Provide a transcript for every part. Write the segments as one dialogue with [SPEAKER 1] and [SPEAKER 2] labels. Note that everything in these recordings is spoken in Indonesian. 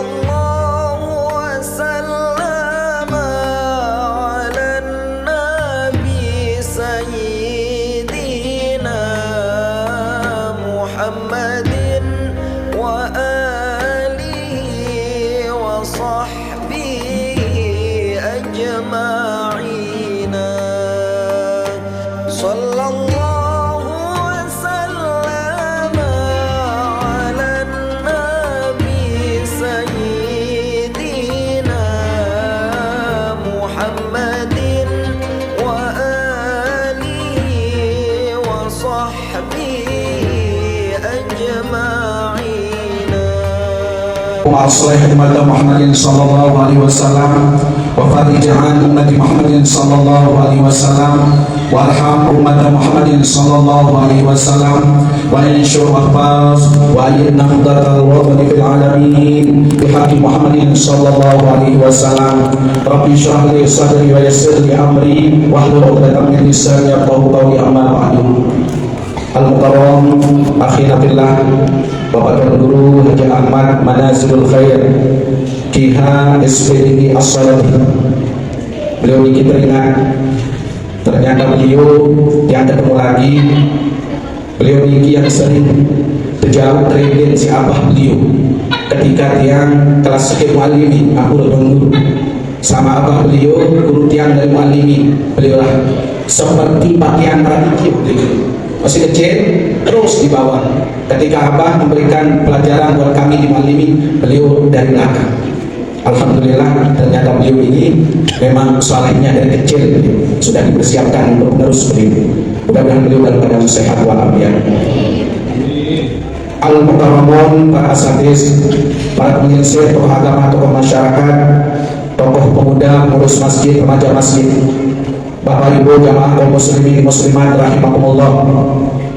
[SPEAKER 1] Sallallahu wasallam ala nabi sayyidina Muhammadin wa alihi wa sahbihi ajma'ina. Sallallahu
[SPEAKER 2] وأصلح أمة محمد صلى الله عليه وسلم وفرج عن أمة محمد صلى الله عليه وسلم وارحم أمة محمد صلى الله عليه وسلم وانشر أخبار وأيد نهضة الوطن في العالمين بحق محمد صلى الله عليه وسلم. رب اشرح لي صدري ويسر لي أمري واحلل عقدة من لساني يفقهوا قولي أما بعد. Al-Mukarram akhina billah, Bapak dan Guru Haji Ahmad Manazilul Khair Kiha SPDI As-Salafi, beliau ini teringat, ternyata beliau yang ketemu lagi, beliau ini yang sering terjauh teringat si abah beliau ketika tiang kelas sekian mu'alimi, aku guru sama abah beliau, guru tiang dari mu'alimi, beliau lah seperti pakaian radiki beliau masih kecil terus di bawah. Ketika abah memberikan pelajaran buat kami di Mu'allimi, beliau dari belakang. Alhamdulillah, ternyata beliau ini memang salehnya dari kecil sudah dipersiapkan untuk menerus beliau. Mudah-mudahan beliau dalam keadaan sehat walafiat. Al-Mukarramun, para asatidz, para penyiasat, tokoh agama, tokoh masyarakat, tokoh pemuda, pengurus masjid, remaja masjid, Bapak Ibu jamaah kaum muslimin muslimat rahimakumullah.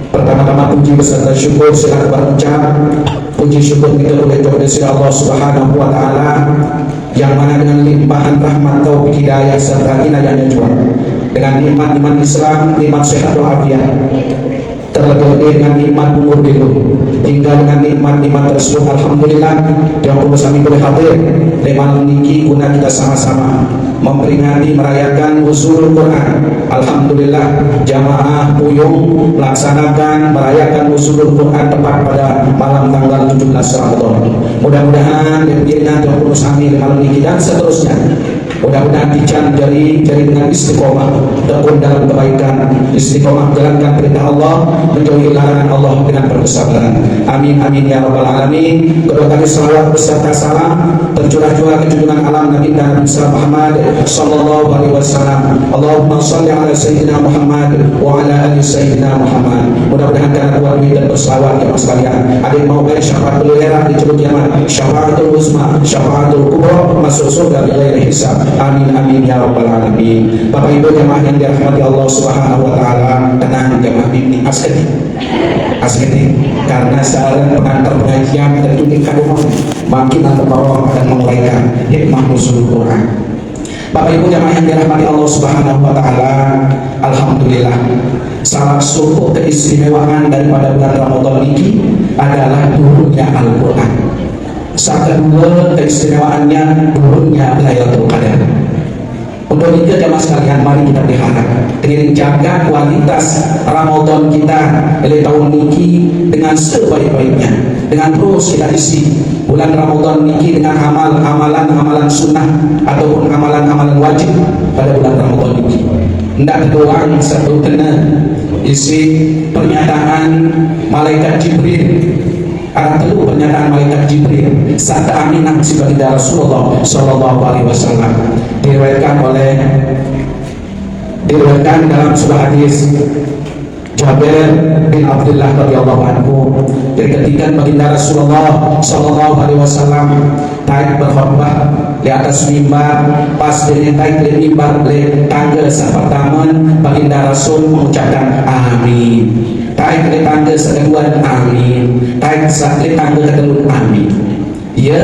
[SPEAKER 2] Pertama-tama puji beserta syukur silakan berucap puji syukur kita oleh Allah Subhanahu wa taala yang mana dengan limpahan rahmat taufik hidayah serta inayahnya juga dengan nikmat iman Islam, nikmat sehat walafiat, terlebih dengan nikmat umur hidup hingga dengan nikmat tersebut alhamdulillah yang perlu kami boleh hadir lewat niki guna kita sama-sama memperingati merayakan Nuzulul Quran. Alhamdulillah jamaah Puyung melaksanakan merayakan Nuzulul Quran tepat pada malam tanggal 17 Ramadan. Mudah-mudahan nanti yang perlu kami malam niki dan seterusnya mudah-mudahan jari dengan istiqomah tekun dalam kebaikan, istiqomah menjalankan perintah Allah, menjauhi larangan Allah dengan berkesabaran. Amin amin ya rabbal alamin. Kedua kali salawat beserta salam tercurah-curah ke junjungan alam Nabi Muhammad sallallahu alaihi wasallam. Allahumma shalli ala sayyidina Muhammad wa ala ali sayyidina Muhammad. Mudah-mudahan karena kuat dan berselawat ya sekalian, ada yang mau beri syafaat beliau di juru kiamat, syafaatul uzma, syafaatul kubra, masuk surga bighairi hisab. Amin amin ya rabbal alamin. Bapak Ibu jemaah yang dirahmati Allah Subhanahu wa taala, tenang jemaah ini asketi karena seorang pengantar pengajian terjunkan rumah makin terbawa dan menguraikan hikmah Nuzulul Quran. Bapak Ibu jemaah yang dirahmati Allah Subhanahu wa taala, alhamdulillah salah satu keistimewaan daripada bulan Ramadan ini adalah turunnya Al-Quran. Saat kedua keistimewaannya turunnya Lailatul Qadar. Untuk itu jemaah sekalian, mari kita berharap dengan jaga kualitas Ramadan kita dari tahun ini dengan sebaik-baiknya, dengan terus kita isi bulan Ramadan ini dengan amalan sunnah ataupun amalan wajib pada bulan Ramadan ini. Tidak doang satu kena isi pernyataan malaikat Jibril. Ada perlu pernyataan malaikat Jibril saat aminah si baginda Rasulullah Sallallahu Alaihi Wasallam diriwayatkan dalam sebuah hadis Jabir bin Abdullah radhiyallahu anhu, dari ketika baginda Rasulullah Sallallahu Alaihi Wasallam naik berkhutbah di atas mimbar, pas dia naik di mimbar di tangga pertama baginda Rasul mengucapkan amin. Taik ke tangga kedua amin, taik ke tangga kedua amin. Ya,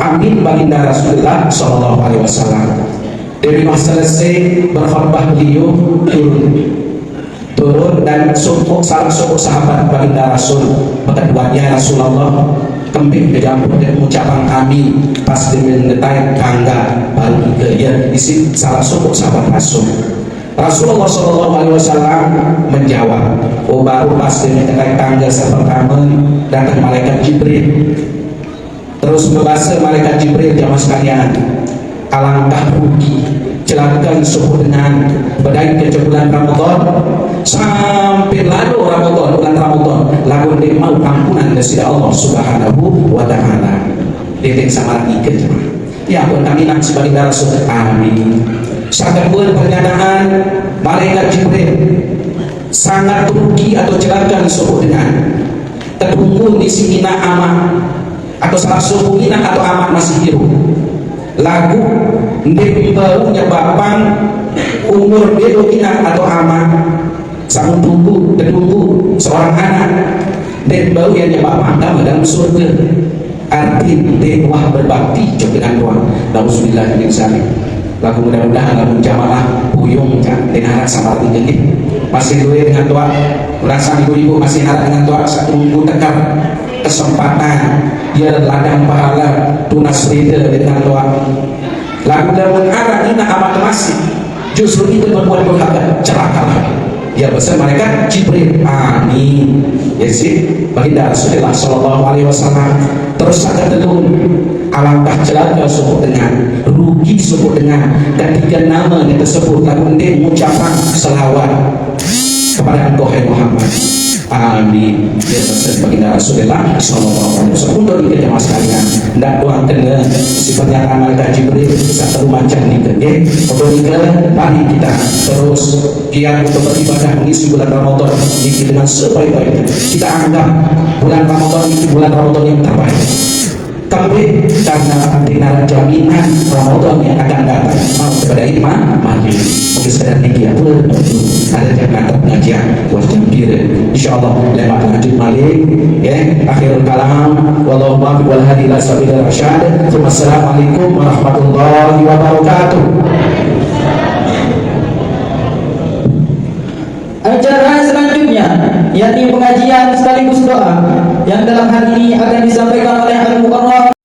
[SPEAKER 2] amin baginda Rasulullah Sallallahu Alaihi Wasallam. Dari masa selesai berkhutbah beliau turun dan salah satu sahabat baginda Rasul berkata, ya Rasulullah, kembing ke jambu dan mengucapkan amin pas dengan detai tangga baru ke ya isi salah suku sahabat Rasulullah SAW menjawab, oh baru pas dengan detai tangga pertama datang malaikat Jibril, terus membahas malaikat Jibril jamaah sekalian, alangkah rugi celaka suhu dengan badai ke bulan Ramadan sampai lalu Ramadan, bulan Ramadan lalu dia mau ampunan dari Allah Subhanahu wa ta'ala. Dia sama lagi ke jemaah ya pun kami nak sebagai Rasul amin. Sangat buat pernyataan malaikat Jibril sangat rugi atau celaka suhu dengan tertunggu di sini amat atau salah suhu ina atau amat masih hidup lagu ndek baunya bapang umur dia ina atau amat sang tunggu tertunggu seorang anak ndek bau yang bapang dalam surga arti dia wah berbakti dengan doa nauzubillah min zalik. Lagu mudah-mudahan lagu jamaah puyung dengan anak sama arti ini masih dulu dengan doa merasa ibu-ibu masih harap dengan doa satu minggu tekap kesempatan dia ladang pahala tunas rida dengan doa lagu daun arah ini amat masih justru itu membuat berharga celakalah ya besar mereka Jibril amin ya sih baginda Rasulullah SAW terus akan telur alangkah celaka suku dengan rugi suku dengan ketika nama yang tersebut lagu dia mengucapkan selawat kepada engkau hai Muhammad amin ya besar baginda Rasulullah SAW untuk kita jemaah sekalian dan doang kena sifatnya malaikat Jibril satu macam ni ke untuk mari kita terus giat untuk beribadah mengisi bulan Ramadan ini dengan sebaik-baiknya. Kita anggap bulan Ramadan itu bulan Ramadan yang terbaik kembali karena dengan jaminan Ramadan yang akan datang mau kepada imam maju mungkin sekadar dikira ada jaminan pengajian buat jambir insyaAllah lewat lanjut malik ya akhirul kalam wallahu muwaffiq wal hadi ila sabilir rasyad. Wassalamualaikum warahmatullahi wabarakatuh.
[SPEAKER 3] Acara selanjutnya yakni pengajian sekaligus doa yang dalam hal ini akan disampaikan oleh Al-Mukarram